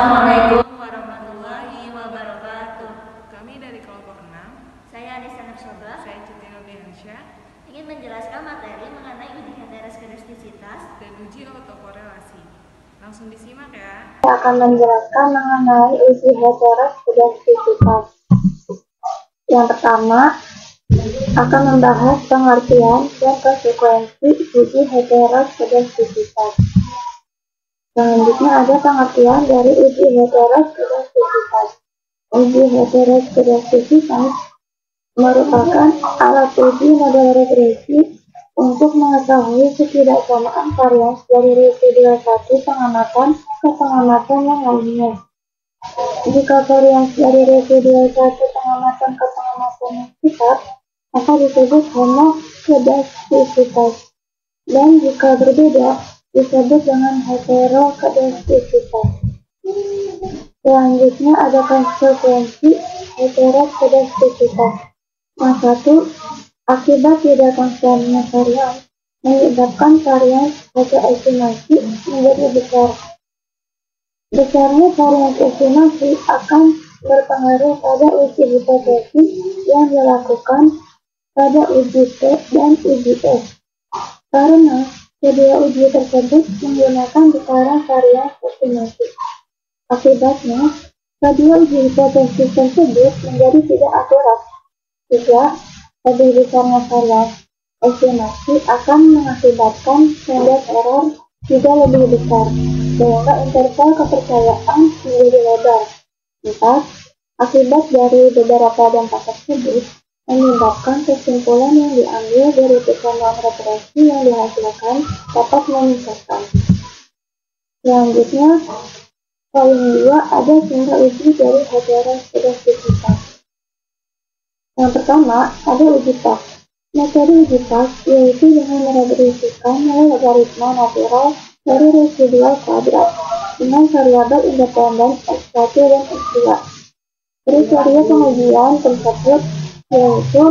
Assalamualaikum warahmatullahi wabarakatuh. Kami dari kelompok 6. Saya Anissa Nursoba. Saya Citi Nobiansyah. Ingin menjelaskan materi mengenai uji heteroskedastisitas dan uji autokorelasi. Langsung disimak ya. Saya akan menjelaskan mengenai uji heteroskedastisitas. Yang pertama, akan membahas pengertian dan konsekuensi uji heteroskedastisitas. Selanjutnya ada pengertian dari uji heteroskedastisitas. Uji heteroskedastisitas merupakan alat uji model regresi untuk mengetahui ketidaksamaan varians dari residual satu pengamatan ke pengamatan yang lainnya. Jika varians dari residual satu pengamatan ke pengamatan yang tetap, maka disebut homokedastisitas. Dan jika berbeda, disebut dengan heterokedastisitas. Selanjutnya ada konsekuensi heteroskedastisitas. Yang satu, akibat tidak konstannya varians menyebabkan varians hasil estimasi menjadi besar. Besarnya varians estimasi akan berpengaruh pada uji hipotesis yang dilakukan pada uji T dan uji S. Karena kedua uji tersebut menggunakan besaran varians estimasi. Akibatnya, kedua uji hipotesis tersebut menjadi tidak akurat. Juga, lebih besarnya varians estimasi akan mengakibatkan standar error juga lebih besar, sehingga interval kepercayaan menjadi lebar. 4. Akibat dari beberapa dampak tersebut menyebabkan kesimpulan yang diambil dari pesanan regresi yang dihasilkan dapat meningkatkan. Selanjutnya, poin 2 ada cara uji dari heteroskedastisitas. Yang pertama, ada uji pas. Metode uji pas yaitu dengan meregresikan nilai logaritma natural dari residual kuadrat dengan variabel independen X1 dan X2. Kriteria pengujian tersebut yaitu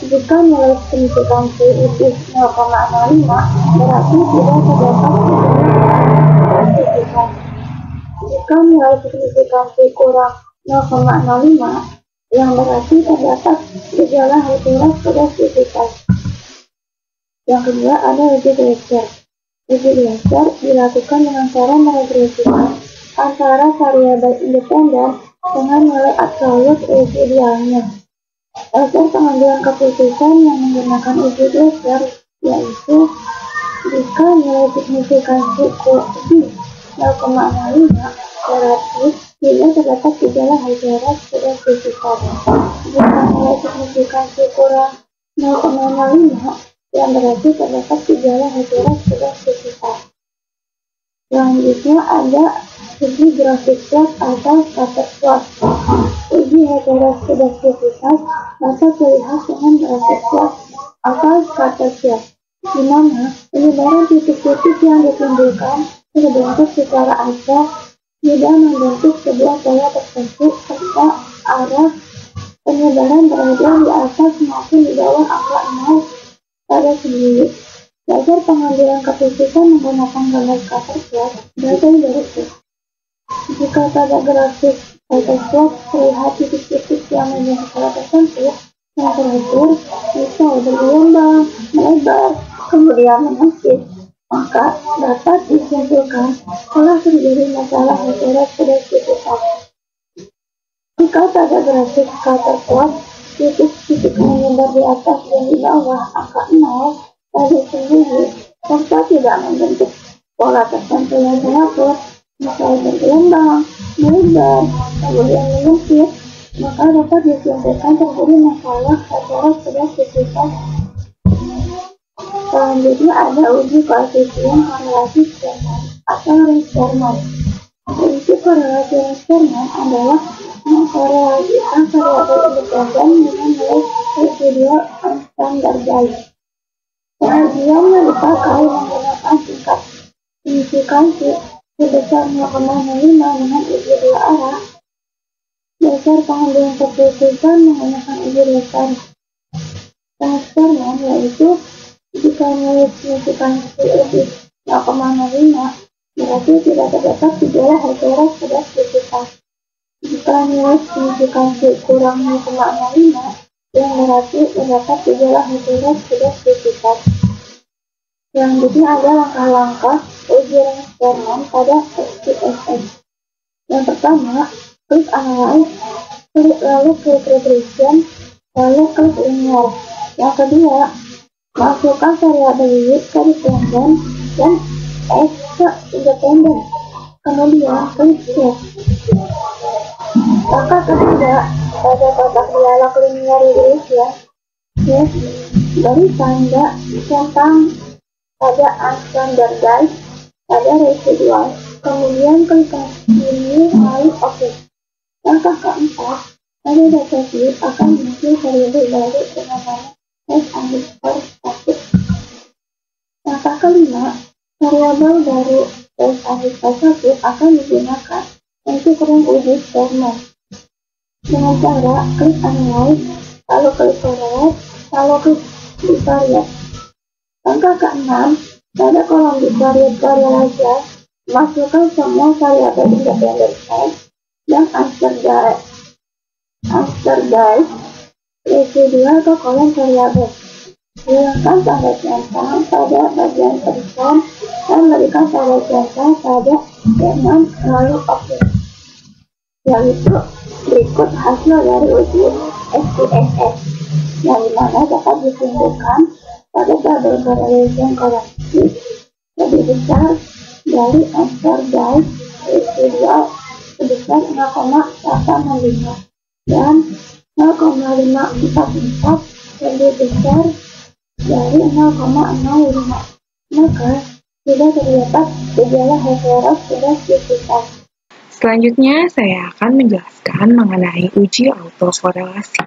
jika nilai signifikansi itu 0,05 berarti tidak terdapat signifikansi. Jika nilai signifikansi kurang 0,05 yang berarti terdapat gejala heteroskedastisitas. Yang kedua ada uji Gleiser. Uji Gleiser dilakukan dengan cara meregresikan antara variabel independen dengan nilai absolut residualnya. Dasar pengambilan keputusan yang menggunakan uji Gleiser yaitu jika nilai signifikansi lebih 0,05 berarti tidak terdapat gejala heteroskedastisitas. Jika nilai signifikansi kurang 0,05 yang berarti terdapat gejala heteroskedastisitas. Selanjutnya ada uji grafik plot atau scatter plot. Uji heteroskedastisitas dapat dilihat dengan grafik plot atau scatter plot, di mana penyebaran titik-titik yang ditimbulkan terbentuk secara acak tidak membentuk sebuah pola tertentu serta arah penyebaran berada di atas maupun di bawah angka 0 pada sendiri. Dasar pengambilan keputusan menggunakan gambar scatter plot berasal dari itu. Jika pada grafik scatter plot terlihat titik-titik yang menjadi pola tertentu yang teratur, misal bergelombang, melebar, kemudian mengecil, maka dapat disimpulkan telah terjadi masalah heteroskedastisitas. Jika pada grafik scatter plot titik-titik menyebar di atas dan di bawah angka 0 pada sendiri serta tidak membentuk pola tertentu yang teratur, misal bergelombang, melebar, kemudian mengecil, maka dapat disimpulkan terjadi masalah heteroskedastisitas. Selanjutnya ada uji koefisien korelasi Spearman atau ring Spearman. Prinsip korelasi ring Spearman adalah mengkorelasikan variabel independen dengan nilai residual unstandardized. Pengujian yang dipakai menggunakan tingkat signifikansi sebesar 0,05 dengan uji dua arah. Dasar pengambilan keputusan menggunakan uji dasar Spearman yaitu jika nilai signifikansi lebih 0,05 berarti tidak terdapat gejala heteros pada spesifikasi. Jika nilai signifikansi kurang 0,05, yang berarti terdapat gejala heteros pada spesifikasi. Selanjutnya ada langkah-langkah uji Ransperman pada SPSS. Yang pertama, klik analyze, lalu klik regression, lalu klik linear. Yang kedua, masukkan variabel Y ke dependen dan X ke independen. Kemudian klik save. Langkah ketiga, pada kotak dialog linear regression, beri tanda centang pada unstandardized pada residual. Kemudian klik continue lalu OK. Langkah keempat, pada data view akan muncul variabel baru dengan nama s_static. Langkah kelima, variabel baru s_1 akan digunakan untuk uji Sperman dengan cara klik analyze, lalu klik correlate, lalu klik divariate. Langkah keenam, pada kolom divariate korelasi, masukkan semua variabel independen X dan unstandardized residual ke kolom variabel. Hilangkan tanda centang pada bagian persen dan berikan tanda centang pada teman lalu OK. Yaitu berikut hasil dari uji SPSS, yang dimana dapat disimpulkan pada tabel correlation koreksi lebih besar dari unstandardized residual sebesar 0,865 dan 0,544 lebih besar dari 0,05. Maka tidak terdapat gejala heteros pada spesifikasi. Selanjutnya, saya akan menjelaskan mengenai uji autokorelasi.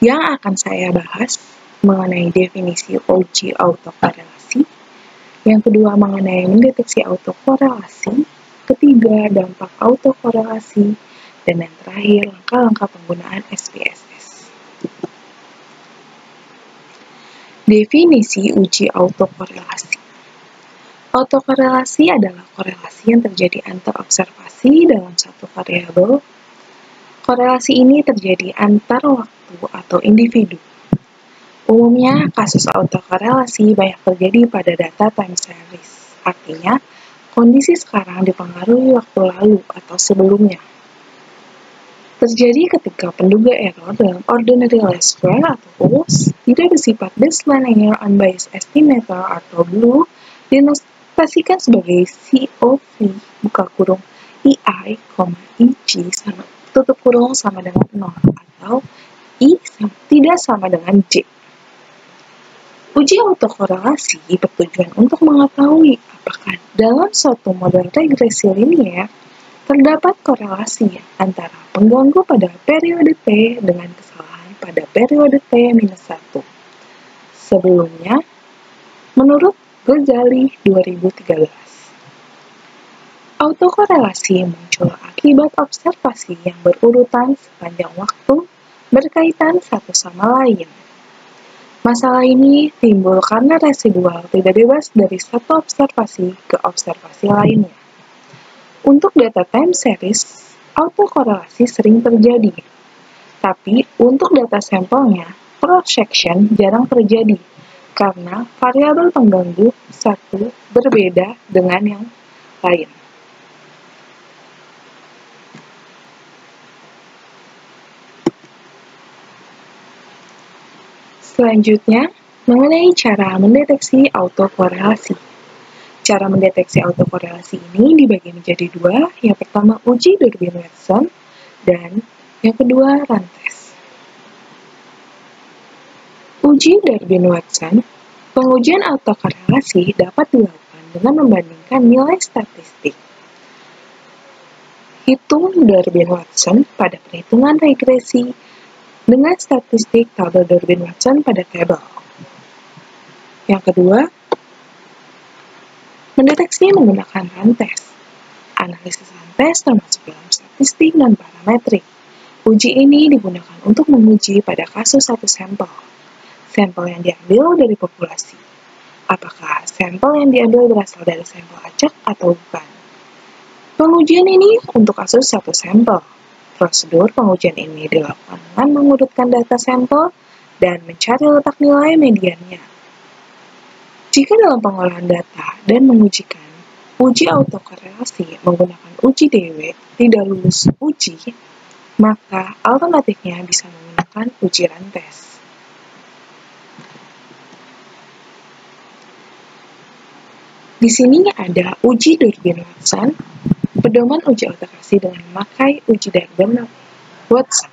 Yang akan saya bahas mengenai definisi uji autokorelasi, yang kedua mengenai mendeteksi autokorelasi, ketiga dampak autokorelasi, dan yang terakhir langkah-langkah penggunaan SPSS. Definisi uji autokorelasi. Autokorelasi adalah korelasi yang terjadi antar observasi dalam satu variabel. Korelasi ini terjadi antar waktu atau individu. Umumnya, kasus autokorelasi banyak terjadi pada data time series. Artinya, kondisi sekarang dipengaruhi waktu lalu atau sebelumnya. Terjadi ketika penduga error dalam ordinary least square atau OLS tidak bersifat baseline unbiased estimator atau BLUE dinotasikan sebagai COV buka kurung EI, EG sama tutup kurung sama dengan 0 atau I tidak sama dengan J. Uji autokorelasi bertujuan untuk mengetahui apakah dalam suatu model regresi linear terdapat korelasi antara pengganggu pada periode T dengan kesalahan pada periode T-1. Sebelumnya, menurut Ghazali 2013, autokorelasi muncul akibat observasi yang berurutan sepanjang waktu berkaitan satu sama lain. Masalah ini timbul karena residual tidak bebas dari satu observasi ke observasi lainnya. Untuk data time series, autokorelasi sering terjadi. Tapi untuk data sampelnya, cross-section jarang terjadi karena variabel pengganggu satu berbeda dengan yang lain. Selanjutnya, mengenai cara mendeteksi autokorelasi. Cara mendeteksi autokorelasi ini dibagi menjadi dua. Yang pertama uji Durbin-Watson dan yang kedua rantes. Uji Durbin-Watson, pengujian autokorelasi dapat dilakukan dengan membandingkan nilai statistik hitung Durbin-Watson pada perhitungan regresi dengan statistik tabel Durbin-Watson pada tabel. Yang kedua, mendeteksi menggunakan rantes. Analisis rantes termasuk dalam statistik dan parametrik. Uji ini digunakan untuk menguji pada kasus satu sampel yang diambil dari populasi. apakah sampel yang diambil berasal dari sampel acak atau bukan. Pengujian ini untuk kasus satu sampel. Prosedur pengujian ini dilakukan dengan mengurutkan data sampel dan mencari letak nilai mediannya. Jika dalam pengolahan data dan mengujikan uji autokorelasi menggunakan uji DW tidak lulus uji, maka alternatifnya bisa menggunakan uji rantes. Di sini ada uji Durbin-Watson, pedoman uji autokorelasi dengan memakai uji Durbin-Watson.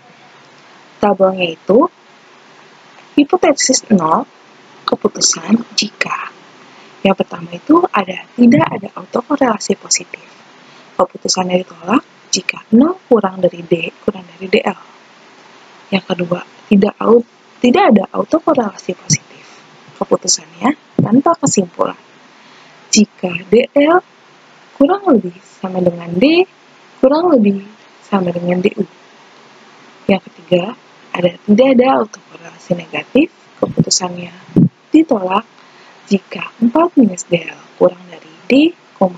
Tabelnya itu hipotesis 0, keputusan jika. Yang pertama itu tidak ada autokorelasi positif. Keputusannya ditolak jika 0 kurang dari D kurang dari DL. Yang kedua, tidak ada autokorelasi positif. Keputusannya tanpa kesimpulan. Jika DL kurang lebih sama dengan D, kurang lebih sama dengan DU. Yang ketiga, tidak ada autokorelasi negatif, keputusannya ditolak jika 4 minus DL kurang dari D, 4.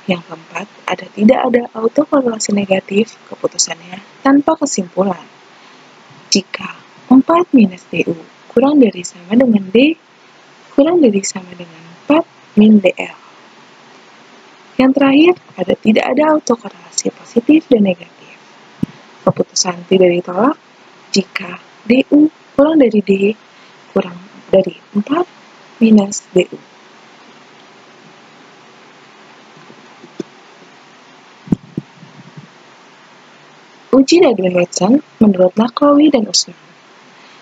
Yang keempat, tidak ada autokorelasi negatif, keputusannya tanpa kesimpulan. Jika 4 minus DU kurang dari sama dengan D, kurang dari sama dengan 4 min DL. Yang terakhir, tidak ada autokorelasi positif dan negatif. Keputusan tidak ditolak jika DU kurang dari D kurang dari 4 minus DU. Uji Durbin-Watson menurut Nakrawi dan Usman.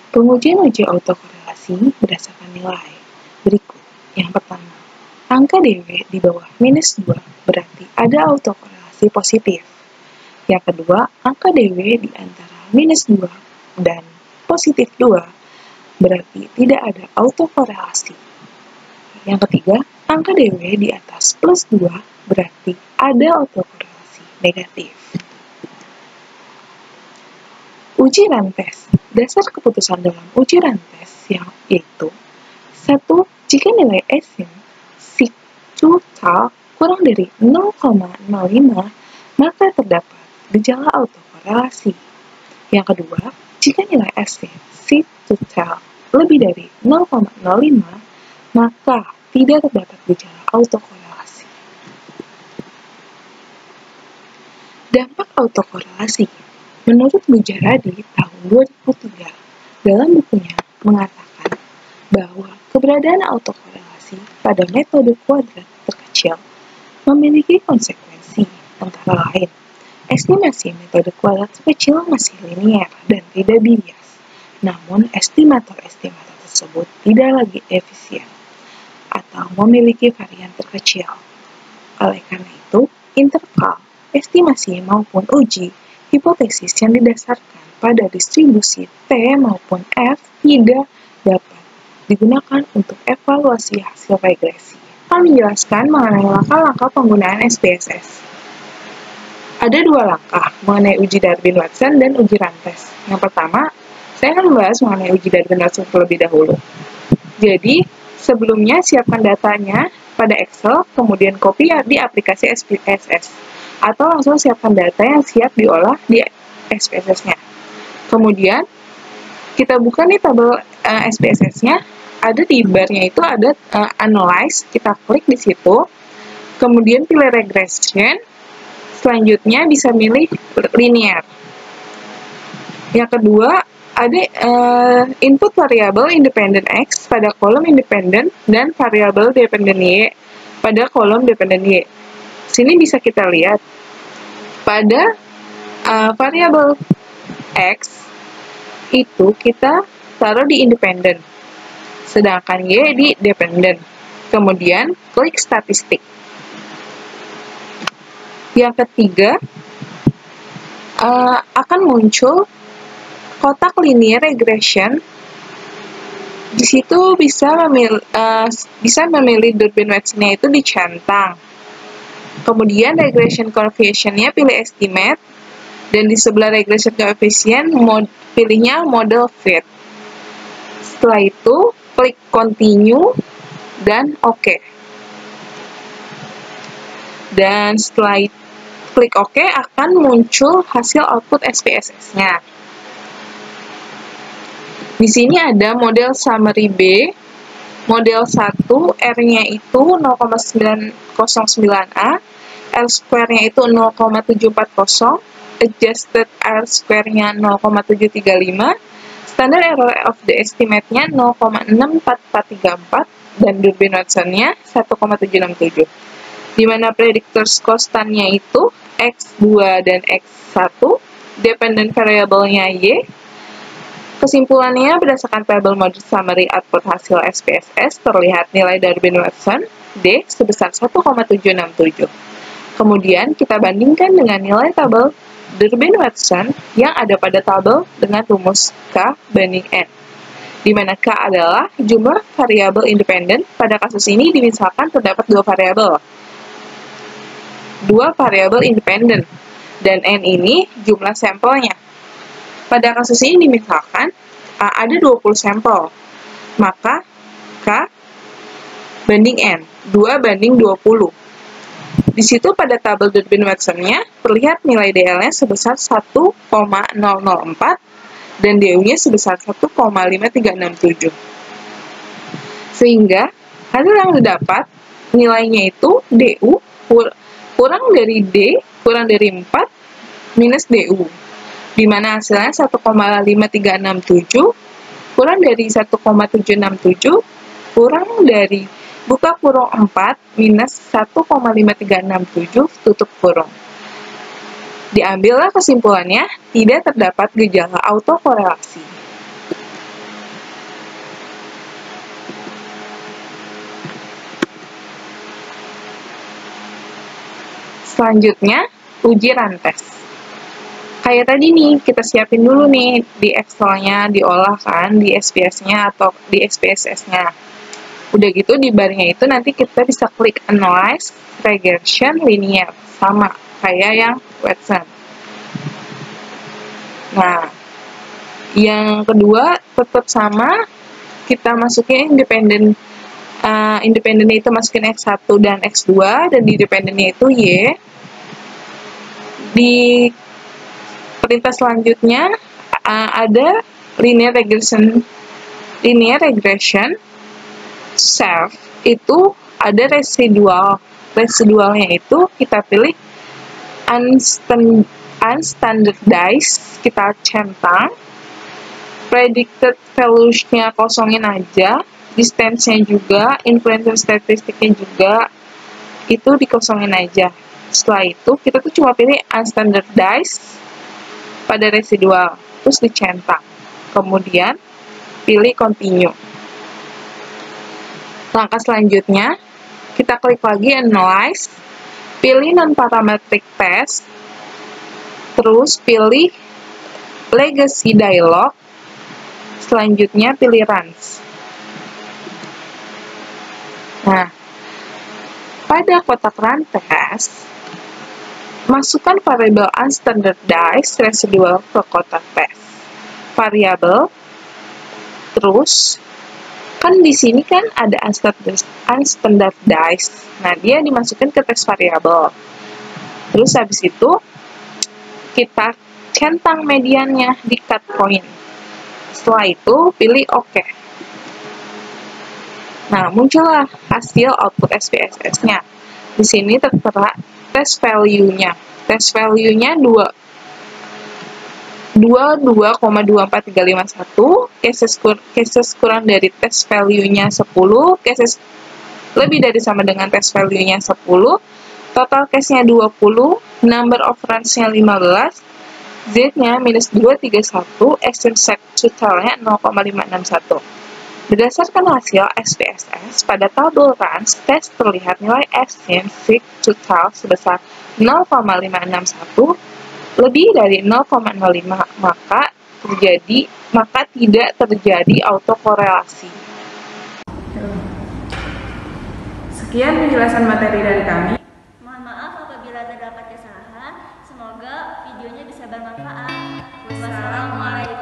Pengujian uji autokorelasi berdasarkan nilai berikut. Yang pertama, angka DW di bawah minus 2 berarti ada autokorelasi positif. Yang kedua, angka DW di antara minus 2 dan positif 2 berarti tidak ada autokorelasi. Yang ketiga, angka DW di atas plus 2 berarti ada autokorelasi negatif. Uji rantes. Dasar keputusan dalam uji rantes yaitu 1. Jika nilai Sin total kurang dari 0,05, maka terdapat gejala autokorelasi. Yang kedua, jika nilai Sin total lebih dari 0,05, maka tidak terdapat gejala autokorelasi. Dampak autokorelasi. Menurut Gujaradi tahun 2003, dalam bukunya mengatakan bahwa keberadaan autokorelasi pada metode kuadrat terkecil memiliki konsekuensi, antara lain, estimasi metode kuadrat terkecil masih linear dan tidak bias, namun estimator-estimator tersebut tidak lagi efisien atau memiliki varian terkecil. Oleh karena itu, interval, estimasi maupun uji hipotesis yang didasarkan pada distribusi T maupun F tidak dapat digunakan untuk evaluasi hasil regresi. Akan menjelaskan mengenai langkah-langkah penggunaan SPSS. Ada dua langkah mengenai uji Durbin-Watson dan uji rantes. Yang pertama, saya akan membahas mengenai uji Durbin-Watson terlebih dahulu. Jadi, sebelumnya siapkan datanya pada Excel, kemudian copy di aplikasi SPSS. Atau langsung siapkan data yang siap diolah di SPSS-nya. Kemudian, kita buka nih tabel SPSS-nya, ada di bar-nya itu ada Analyze, kita klik di situ, kemudian pilih Regression, selanjutnya bisa milih Linear. Yang kedua, ada input variabel independent X pada kolom independen dan variabel dependent Y pada kolom dependent Y. Sini bisa kita lihat pada variabel X itu kita taruh di independen, sedangkan Y di dependent. Kemudian klik statistik. Yang ketiga akan muncul kotak linear regression. Di situ bisa memilih Durbin-Watson-nya itu dicentang. Kemudian regression coefficient-nya pilih estimate, dan di sebelah regression coefficient pilihnya model fit. Setelah itu klik continue dan OK. Dan setelah klik OK akan muncul hasil output SPSS-nya. Di sini ada model summary B, model 1, R-nya itu 0,909A, R-square-nya itu 0,740, adjusted R-square-nya 0,735, standard error of the estimate-nya 0,64434, dan Durbin Watson-nya 1,767. Di mana predictors constant-nya itu X2 dan X1, dependent variable-nya Y. Kesimpulannya, berdasarkan table model summary output hasil SPSS, terlihat nilai Durbin Watson D sebesar 1,767. Kemudian, kita bandingkan dengan nilai tabel Durbin Watson yang ada pada tabel dengan rumus K banding N, di mana K adalah jumlah variabel independen. Pada kasus ini, misalkan terdapat dua variabel independen, dan N ini jumlah sampelnya. Pada kasus ini misalkan ada 20 sampel, maka K banding N, 2 banding 20. Di situ pada tabel Durbin Watson-nya terlihat nilai DL-nya sebesar 1,004 dan DU-nya sebesar 1,5367. Sehingga hasil yang didapat nilainya itu DU kurang dari D kurang dari 4 minus DU, di mana hasilnya 1,5367 kurang dari 1,767 kurang dari buka kurung 4 minus 1,5367 tutup kurung. Diambillah kesimpulannya, tidak terdapat gejala autokorelasi. Selanjutnya, uji rantes. Kayak tadi nih, kita siapin dulu nih di Excel-nya, diolah kan, di SPS-nya atau di SPSS-nya. Udah gitu, di bar-nya itu nanti kita bisa klik Analyze Regression Linear, sama kayak yang Watson. Nah, yang kedua tetap sama, kita masukin independennya itu masukin X1 dan X2, dan di independennya itu Y. Di perintah selanjutnya ada linear regression self, itu ada residualnya itu kita pilih unstandardized, kita centang, predicted values-nya kosongin aja, distance-nya juga, influencer statistiknya juga itu dikosongin aja. Setelah itu kita tuh cuma pilih unstandardized pada residual, terus dicentang, kemudian pilih continue. Langkah selanjutnya kita klik lagi analyze, pilih non-parametric test, terus pilih legacy dialog, selanjutnya pilih runs. Nah, pada kotak run test, masukkan variabel unstandardized residual ke kotak test. Variabel, terus kan di sini kan ada unstandardized. Nah, dia dimasukkan ke test variabel. Terus habis itu kita centang mediannya di cut point. Setelah itu pilih OK. Nah, muncullah hasil output SPSS-nya. Di sini tertera test value-nya. Test value-nya 22,24351, cases kurang dari test value-nya 10, cases lebih dari sama dengan test value-nya 10, total case-nya 20, number of runs-nya 15, Z-nya minus 231, exchange total-nya 0,561. Berdasarkan hasil SPSS, pada tabel runs test terlihat nilai exchange total sebesar 0,561 lebih dari 0,05, maka tidak terjadi autokorelasi. Sekian penjelasan materi dari kami. Mohon maaf apabila terdapat kesalahan. Semoga videonya bisa bermanfaat. Wassalamualaikum.